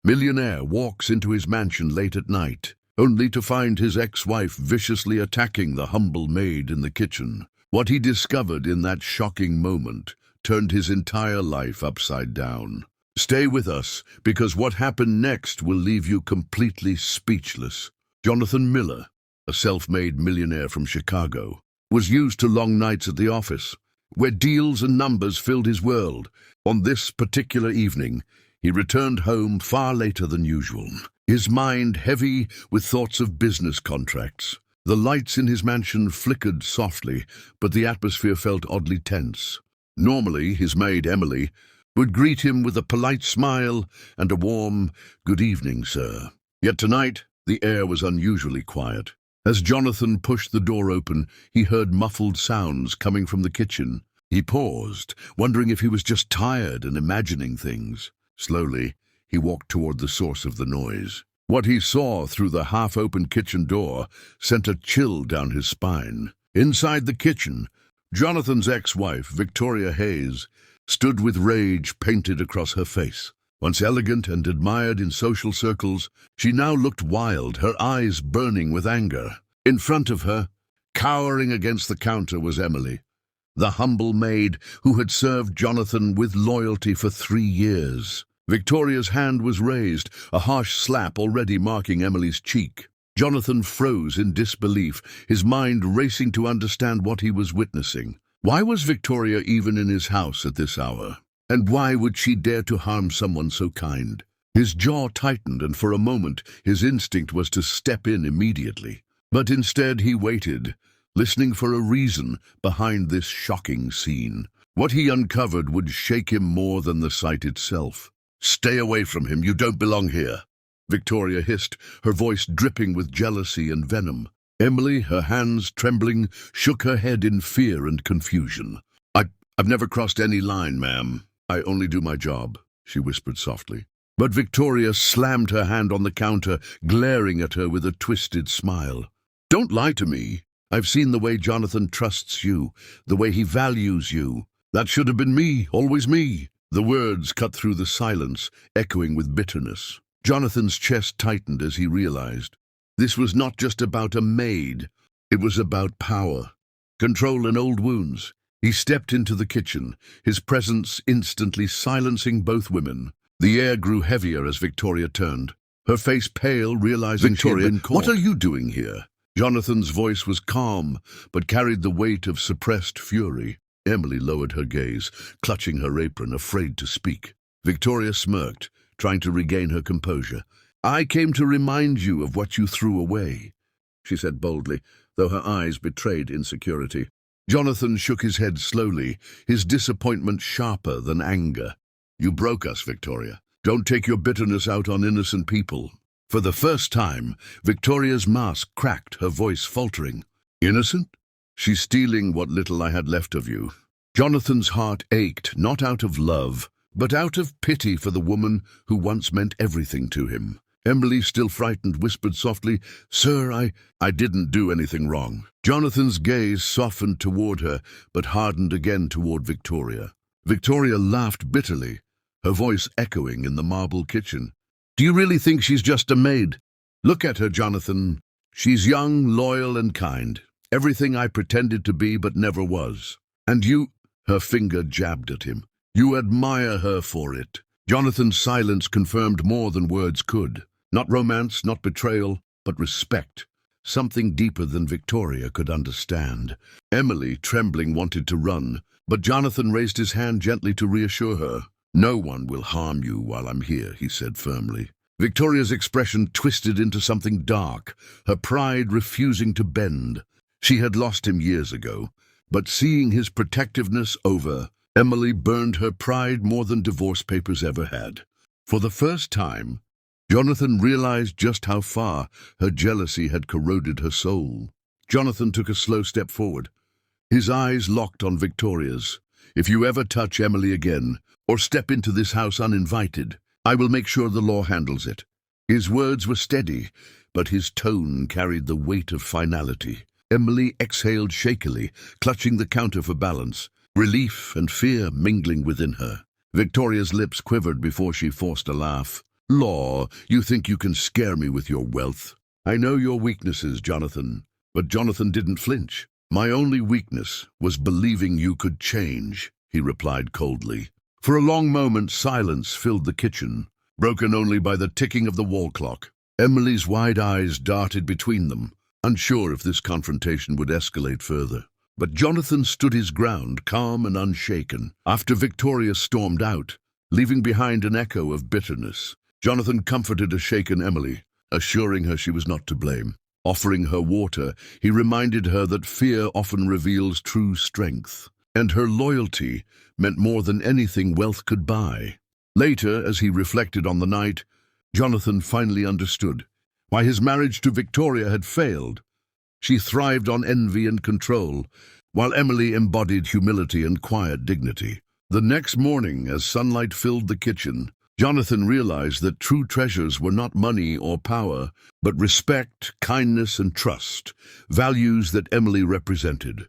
Millionaire walks into his mansion late at night, only to find his ex-wife viciously attacking the humble maid in the kitchen. What he discovered in that shocking moment turned his entire life upside down. Stay with us, because what happened next will leave you completely speechless. Jonathan Miller, a self-made millionaire from Chicago, was used to long nights at the office, where deals and numbers filled his world. On this particular evening, he returned home far later than usual, his mind heavy with thoughts of business contracts. The lights in his mansion flickered softly, but the atmosphere felt oddly tense. Normally, his maid, Emily, would greet him with a polite smile and a warm, "Good evening, sir." Yet tonight, the air was unusually quiet. As Jonathan pushed the door open, he heard muffled sounds coming from the kitchen. He paused, wondering if he was just tired and imagining things. Slowly, he walked toward the source of the noise. What he saw through the half-open kitchen door sent a chill down his spine. Inside the kitchen, Jonathan's ex-wife, Victoria Hayes, stood with rage painted across her face. Once elegant and admired in social circles, she now looked wild, her eyes burning with anger. In front of her, cowering against the counter, was Emily, the humble maid who had served Jonathan with loyalty for 3 years. Victoria's hand was raised, a harsh slap already marking Emily's cheek. Jonathan froze in disbelief, his mind racing to understand what he was witnessing. Why was Victoria even in his house at this hour? And why would she dare to harm someone so kind? His jaw tightened, and for a moment his instinct was to step in immediately. But instead he waited, listening for a reason behind this shocking scene. What he uncovered would shake him more than the sight itself. "Stay away from him, you don't belong here," Victoria hissed, her voice dripping with jealousy and venom. Emily, her hands trembling, shook her head in fear and confusion. I've never crossed any line, ma'am. I only do my job," she whispered softly. But Victoria slammed her hand on the counter, glaring at her with a twisted smile. "Don't lie to me. I've seen the way Jonathan trusts you, the way he values you. That should have been me, always me." The words cut through the silence, echoing with bitterness. Jonathan's chest tightened as he realized this was not just about a maid. It was about power, control, and old wounds. He stepped into the kitchen, his presence instantly silencing both women. The air grew heavier as Victoria turned, her face pale, realizing she had been caught. "What are you doing here?" Jonathan's voice was calm, but carried the weight of suppressed fury. Emily lowered her gaze, clutching her apron, afraid to speak. Victoria smirked, trying to regain her composure. "I came to remind you of what you threw away," she said boldly, though her eyes betrayed insecurity. Jonathan shook his head slowly, his disappointment sharper than anger. "You broke us, Victoria. Don't take your bitterness out on innocent people." For the first time, Victoria's mask cracked, her voice faltering. "Innocent? She's stealing what little I had left of you." Jonathan's heart ached, not out of love, but out of pity for the woman who once meant everything to him. Emily, still frightened, whispered softly, "Sir, I didn't do anything wrong." Jonathan's gaze softened toward her, but hardened again toward Victoria. Victoria laughed bitterly, her voice echoing in the marble kitchen. "Do you really think she's just a maid? Look at her, Jonathan. She's young, loyal, and kind. Everything I pretended to be but never was. And you—" her finger jabbed at him. "You admire her for it." Jonathan's silence confirmed more than words could. Not romance, not betrayal, but respect. Something deeper than Victoria could understand. Emily, trembling, wanted to run, but Jonathan raised his hand gently to reassure her. "No one will harm you while I'm here," he said firmly. Victoria's expression twisted into something dark, her pride refusing to bend. She had lost him years ago, but seeing his protectiveness over, Emily burned her pride more than divorce papers ever had. For the first time, Jonathan realized just how far her jealousy had corroded her soul. Jonathan took a slow step forward, his eyes locked on Victoria's. "If you ever touch Emily again, or step into this house uninvited, I will make sure the law handles it." His words were steady, but his tone carried the weight of finality. Emily exhaled shakily, clutching the counter for balance, relief and fear mingling within her. Victoria's lips quivered before she forced a laugh. Law, you think you can scare me with your wealth? I know your weaknesses, Jonathan. But Jonathan didn't flinch. My only weakness was believing you could change, he replied coldly. For a long moment, silence filled the kitchen, broken only by the ticking of the wall clock. Emily's wide eyes darted between them, unsure if this confrontation would escalate further. But Jonathan stood his ground, calm and unshaken. After Victoria stormed out, leaving behind an echo of bitterness, Jonathan comforted a shaken Emily, assuring her she was not to blame. Offering her water, he reminded her that fear often reveals true strength, and her loyalty meant more than anything wealth could buy. Later, as he reflected on the night, Jonathan finally understood why his marriage to Victoria had failed. She thrived on envy and control, while Emily embodied humility and quiet dignity. The next morning, as sunlight filled the kitchen, Jonathan realized that true treasures were not money or power, but respect, kindness, and trust, values that Emily represented.